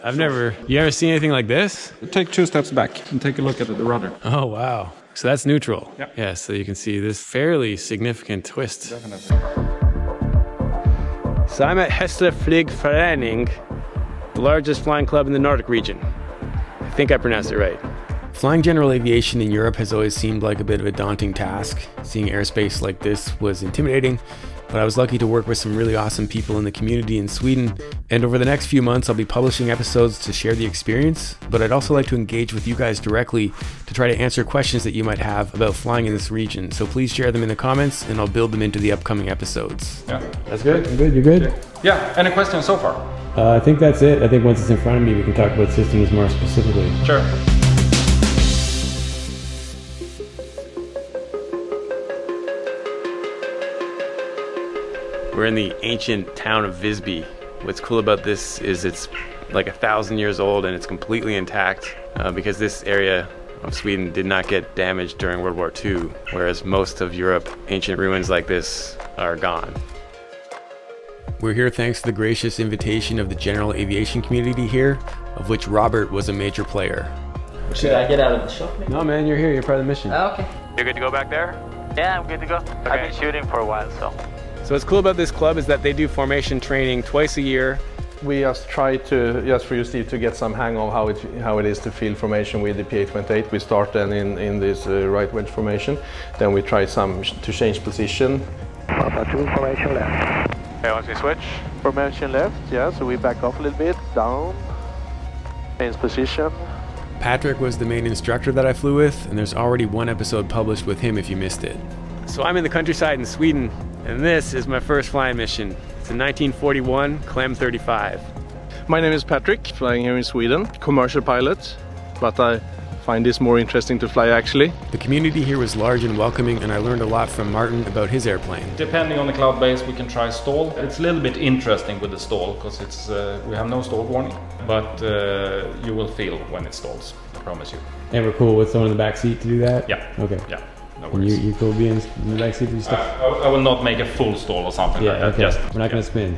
You ever seen anything like this? Take 2 steps back and take a look at the rudder. Oh, wow. So that's neutral. Yep. Yeah, so you can see this fairly significant twist. Definitely. So I'm at Hässlö Flygförening, the largest flying club in the Nordic region. I think I pronounced it right. Flying general aviation in Europe has always seemed like a bit of a daunting task. Seeing airspace like this was intimidating, but I was lucky to work with some really awesome people in the community in Sweden. And over the next few months, I'll be publishing episodes to share the experience, but I'd also like to engage with you guys directly to try to answer questions that you might have about flying in this region. So please share them in the comments and I'll build them into the upcoming episodes. Yeah. That's good? I'm good? You're good? Yeah, any questions so far? I think that's it. I think once it's in front of me, we can talk about systems more specifically. Sure. We're in the ancient town of Visby. What's cool about this is it's like 1,000 years old and it's completely intact because this area of Sweden did not get damaged during World War II, whereas most of Europe, ancient ruins like this are gone. We're here thanks to the gracious invitation of the general aviation community here, of which Robert was a major player. Should I get out of the shop maybe? No man, you're here, you're part of the mission. Oh, okay. You're good to go back there? Yeah, I'm good to go. Okay. I've been shooting for a while, so. So what's cool about this club is that they do formation training twice a year. We just try to, just for you Steve, to get some hang of how it is to field formation with the PA-28. We start then in this right wedge formation. Then we try to change position. Formation left. Okay, once we switch. Formation left, yeah, so we back off a little bit, down, change position. Patrick was the main instructor that I flew with, and there's already one episode published with him if you missed it. So I'm in the countryside in Sweden, and this is my first flying mission. It's a 1941 Klemm 35. My name is Patrick, flying here in Sweden, commercial pilot, but I find this more interesting to fly actually. The community here was large and welcoming, and I learned a lot from Martin about his airplane. Depending on the cloud base, we can try stall. It's a little bit interesting with the stall because it's we have no stall warning, but you will feel when it stalls, I promise you. And we're cool with someone in the back seat to do that? Yeah. Okay. Yeah. No And worries. you cool being in the back seat to do stuff? I will not make a full stall or something like that. Okay. We're not going to spin.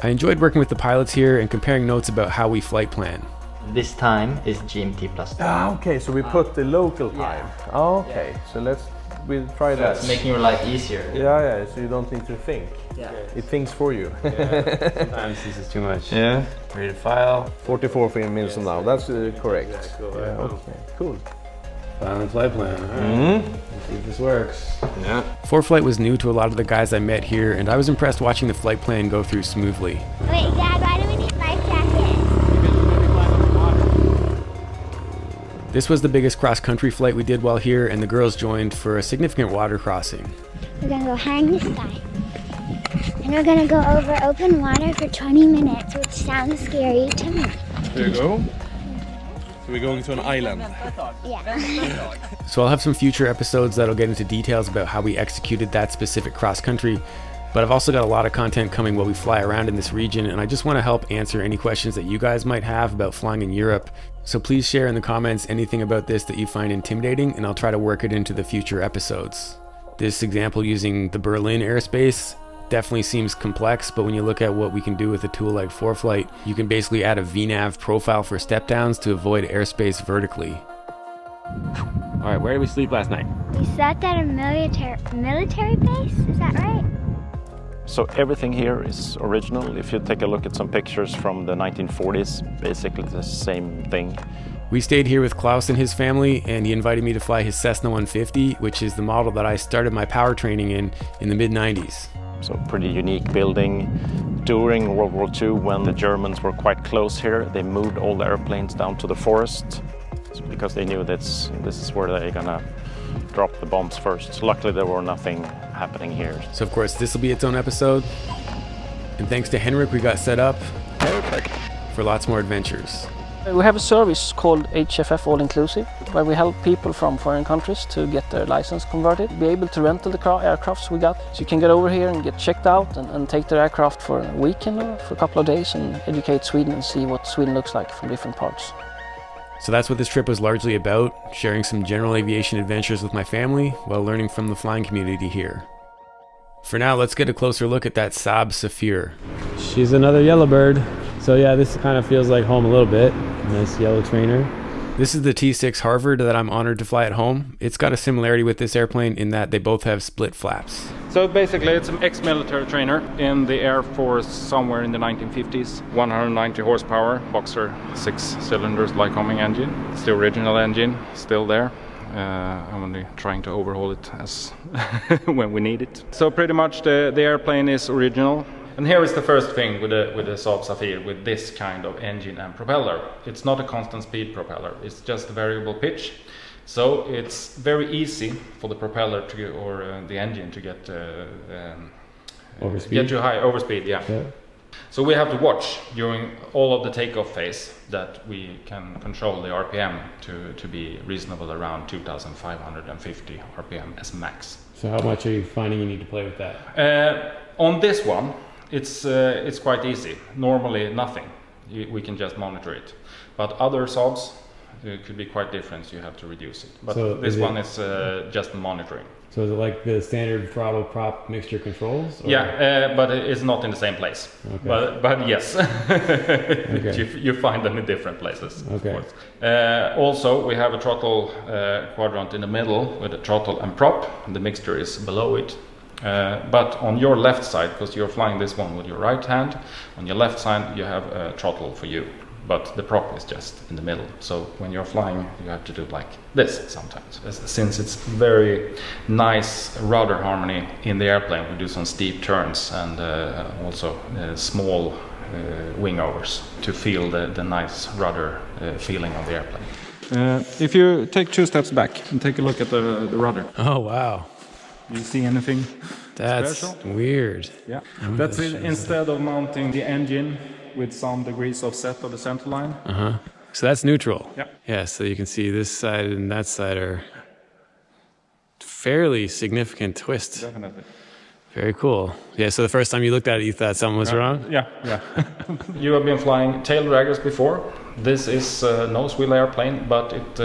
I enjoyed working with the pilots here and comparing notes about how we flight plan. This time is GMT plus 2. Ah, okay, so we put the local time. Oh, okay, so we'll try that. It's making your life easier. Yeah, so you don't need to think. Yeah. It thinks for you. Sometimes this is too much. Yeah. Ready to file. 44 minutes now, that's correct. Yeah, cool. Okay, cool. File and flight plan. All right. Let's see if this works. Yeah. ForeFlight was new to a lot of the guys I met here, and I was impressed watching the flight plan go through smoothly. Wait, Dad, why do we need life jackets? This was the biggest cross-country flight we did while here, and the girls joined for a significant water crossing. We're gonna go high in the sky. And we're gonna go over open water for 20 minutes, which sounds scary to me. There you go. So we're going to an island. Yeah. So I'll have some future episodes that'll get into details about how we executed that specific cross-country, but I've also got a lot of content coming while we fly around in this region, and I just want to help answer any questions that you guys might have about flying in Europe. So please share in the comments anything about this that you find intimidating, and I'll try to work it into the future episodes. This example using the Berlin airspace definitely seems complex, but when you look at what we can do with a tool like ForeFlight, you can basically add a VNAV profile for step downs to avoid airspace vertically. All right, where did we sleep last night? We slept at a military base, is that right? So everything here is original. If you take a look at some pictures from the 1940s, basically the same thing. We stayed here with Klaus and his family, and he invited me to fly his Cessna 150, which is the model that I started my power training in the mid-90s. So pretty unique building. During World War II, when the Germans were quite close here, they moved all the airplanes down to the forest because they knew that this is where they're gonna drop the bombs first. Luckily, there were nothing happening here. So of course, this will be its own episode. And thanks to Henrik, we got set up for lots more adventures. We have a service called HFF All Inclusive, where we help people from foreign countries to get their license converted, be able to rental the aircrafts we got. So you can get over here and get checked out and take their aircraft for a weekend or for a couple of days and educate Sweden and see what Sweden looks like from different parts. So that's what this trip was largely about, sharing some general aviation adventures with my family while learning from the flying community here. For now, let's get a closer look at that Saab Safir. She's another yellow bird. So yeah, this kind of feels like home a little bit. Nice yellow trainer. This is the T6 Harvard that I'm honored to fly at home. It's got a similarity with this airplane in that they both have split flaps. So basically it's an ex-military trainer in the Air Force somewhere in the 1950s. 190 horsepower, boxer 6 cylinders Lycoming engine. It's the original engine, still there. I'm only trying to overhaul it as when we need it. So pretty much the airplane is original. And here is the first thing with the Saab Safir, with this kind of engine and propeller. It's not a constant speed propeller, it's just a variable pitch. So it's very easy for the propeller to or the engine to get Overspeed? Get too high, overspeed, yeah. So we have to watch during all of the takeoff phase that we can control the RPM to be reasonable around 2,550 RPM as max. So how much are you finding you need to play with that? On this one, it's quite easy. Normally nothing. We can just monitor it. But other Saabs, it could be quite different. You have to reduce it. But so this one is just monitoring. So is it like the standard throttle prop mixture controls? Or? Yeah, but it's not in the same place. Okay. But yes, okay. you find them in different places. Okay. Of course. Also, we have a throttle quadrant in the middle with a throttle and prop. The mixture is below it. But on your left side, because you're flying this one with your right hand, on your left side you have a throttle for you, but the prop is just in the middle. So when you're flying, you have to do like this sometimes. Since it's very nice rudder harmony in the airplane, we do some steep turns and also small wing overs to feel the nice rudder feeling of the airplane. If you take 2 steps back and take a look at the rudder. Oh, wow. You see anything special? Weird. Yeah, that's it. Instead of mounting the engine with some degrees of set of the center line. So that's neutral. Yeah. Yeah, so you can see this side and that side are fairly significant twists. Definitely. Very cool. Yeah, so the first time you looked at it, you thought something was wrong? Yeah. You have been flying tail draggers before. This is a nose wheel airplane, but it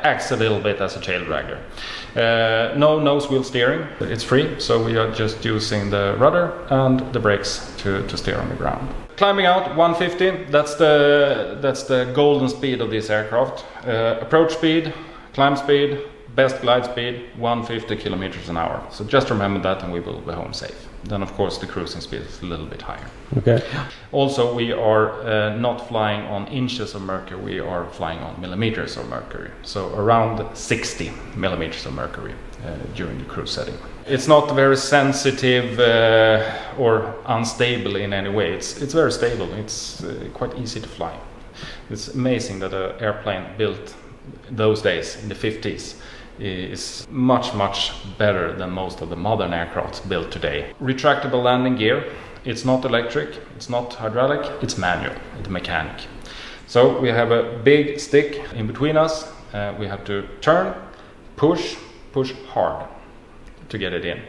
acts a little bit as a tail dragger. No nose wheel steering, it's free, so we are just using the rudder and the brakes to steer on the ground. Climbing out 150, that's the golden speed of this aircraft. Approach speed, climb speed, best glide speed, 150 kilometers an hour. So just remember that and we will be home safe. Then of course the cruising speed is a little bit higher. Okay. Also we are not flying on inches of mercury, we are flying on millimeters of mercury. So around 60 millimeters of mercury during the cruise setting. It's not very sensitive or unstable in any way. It's very stable, it's quite easy to fly. It's amazing that an airplane built those days in the 50s is much better than most of the modern aircraft built today. Retractable landing gear, it's not electric, it's not hydraulic, it's manual, it's mechanic. So we have a big stick in between us, we have to turn, push hard to get it in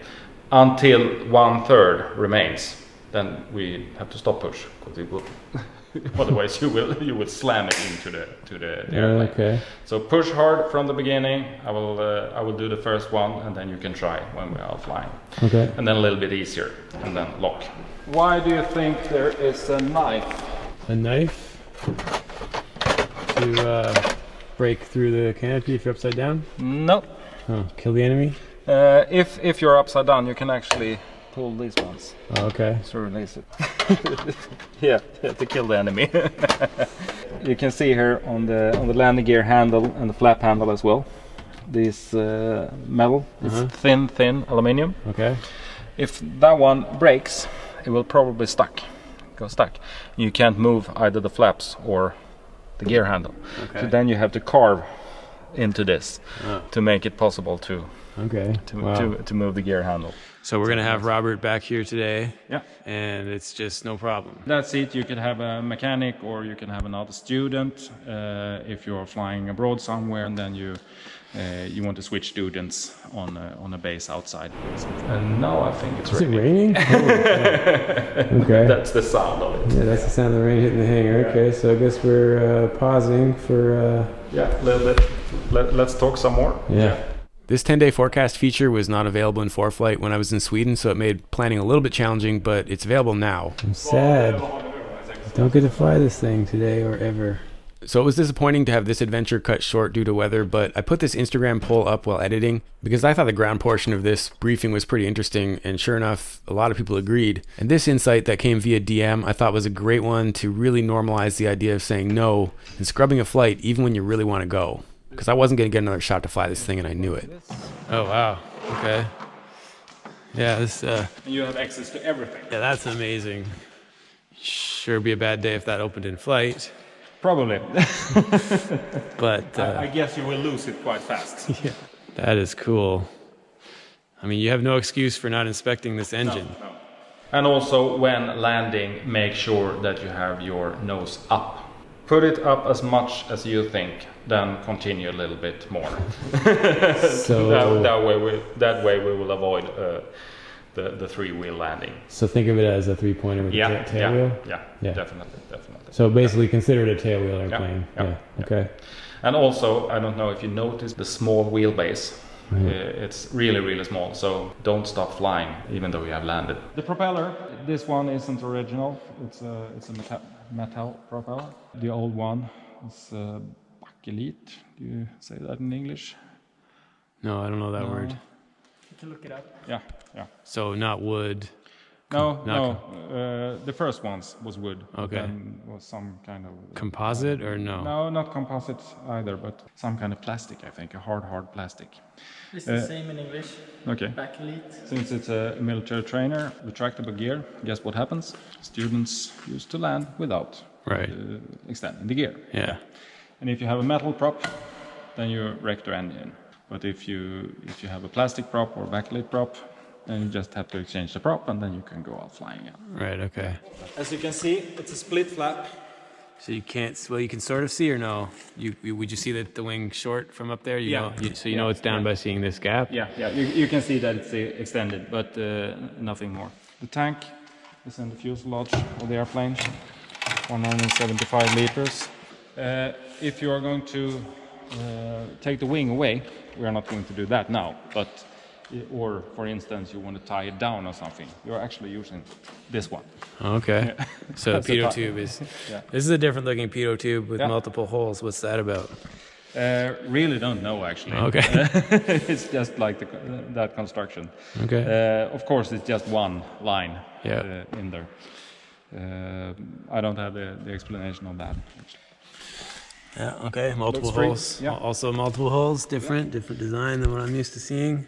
until 1/3 remains. Then we have to stop push because it will otherwise you will slam it into the airplane. Okay. So push hard from the beginning. I will do the first one and then you can try when we are flying. Okay. And then a little bit easier and then lock. Why do you think there is a knife? A knife to break through the canopy if you're upside down? No. Oh, kill the enemy? If you're upside down, you can actually pull these ones. Oh, okay. So release it. Yeah, to kill the enemy. You can see here on the landing gear handle and the flap handle as well. This metal is thin aluminium. Okay. If that one breaks, it will probably go stuck. You can't move either the flaps or the gear handle. Okay. So then you have to carve into this to make it possible to move the gear handle. So we're gonna have Robert back here today. Yeah. And it's just no problem. That's it. You can have a mechanic or you can have another student if you're flying abroad somewhere and then you want to switch students on a base outside. And now I think it's raining. Is it raining? Oh, okay. That's the sound of it. Yeah, that's the sound of the rain hitting the hangar. Yeah. Okay, so I guess we're pausing for... Yeah, a little bit. Let's talk some more. Yeah. This 10-day forecast feature was not available in ForeFlight when I was in Sweden, so it made planning a little bit challenging, but it's available now. I'm sad. Don't get to fly this thing today or ever. So it was disappointing to have this adventure cut short due to weather, but I put this Instagram poll up while editing because I thought the ground portion of this briefing was pretty interesting, and sure enough, a lot of people agreed. And this insight that came via DM I thought was a great one to really normalize the idea of saying no and scrubbing a flight even when you really want to go. Because I wasn't going to get another shot to fly this thing, and I knew it. Oh, wow. Okay. Yeah, this... You have access to everything. Yeah, that's amazing. Sure be a bad day if that opened in flight. Probably. But I guess you will lose it quite fast. Yeah, that is cool. I mean, you have no excuse for not inspecting this engine. No. And also, when landing, make sure that you have your nose up. Put it up as much as you think, then continue a little bit more. So that way we will avoid the three-wheel landing. So think of it as a three-pointer with a tail wheel? Yeah, definitely. So basically consider it a tail wheel airplane. Yeah. Okay. And also, I don't know if you noticed the small wheelbase. It's really, really small, so don't stop flying even though you have landed. The propeller, this one isn't original. It's a metal propeller. The old one is bakelit. Do you say that in English? No, I don't know that word. You can look it up. Yeah. So not wood. No. The first ones was wood. Okay. Then was some kind of composite or no? No, not composite either, but some kind of plastic. I think a hard plastic. It's the same in English. Okay. Backlit. Since it's a military trainer, retractable gear. Guess what happens? Students used to land without extending the gear. Yeah. And if you have a metal prop, then you wreck the engine. But if you have a plastic prop or backlit prop, then you just have to exchange the prop and then you can go out flying again. Right, okay. As you can see, it's a split flap. So you can't, well, you can sort of see or no? Would you see the wing short from up there? You know it's down by seeing this gap? Yeah. You can see that it's extended, but nothing more. The tank is in the fuselage of the airplane, 175 liters. If you are going to take the wing away, we are not going to do that now, but or for instance you want to tie it down or something, you're actually using this one. Okay. So the pitot tube is this is a different looking pitot tube with multiple holes. What's that about? Really don't know actually. Okay. It's just like that construction. Okay. Of course it's just one line in there. I don't have the explanation on that. Yeah, okay, multiple holes. Yeah. Also multiple holes, different design than what I'm used to seeing.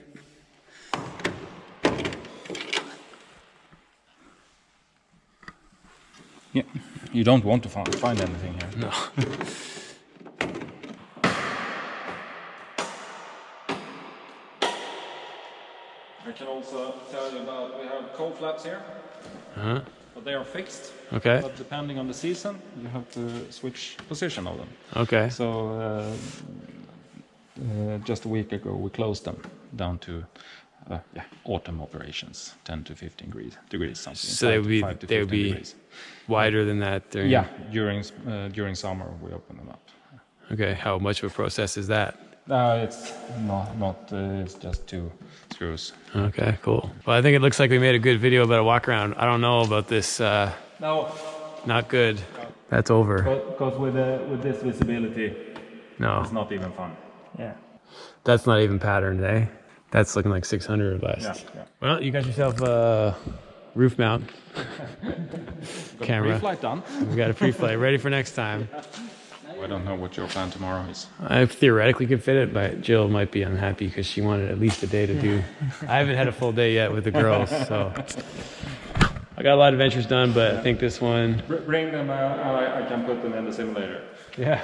Yeah, you don't want to find anything here. No. I can also tell you about, we have cold flaps here. But they are fixed. Okay. But depending on the season, you have to switch position of them. Okay. So just a week ago, we closed them down to autumn operations, 10 to 15 degrees something. So they would be wider than that during. Yeah, during summer we open them up. Okay. How much of a process is that? It's not. It's just 2 screws. Okay, cool. Well, I think it looks like we made a good video about a walk around. I don't know about this. No. Not good. That's over. Because with this visibility, it's not even fun. Yeah. That's not even patterned, eh? That's looking like 600 or less. Yeah. Well, you got yourself a roof mount camera. Pre-flight done. We got a pre-flight ready for next time. I don't know what your plan tomorrow is. I theoretically could fit it, but Jill might be unhappy because she wanted at least a day to do. I haven't had a full day yet with the girls, so I got a lot of adventures done, but I think this one. Bring them. I can put them in the simulator. Yeah.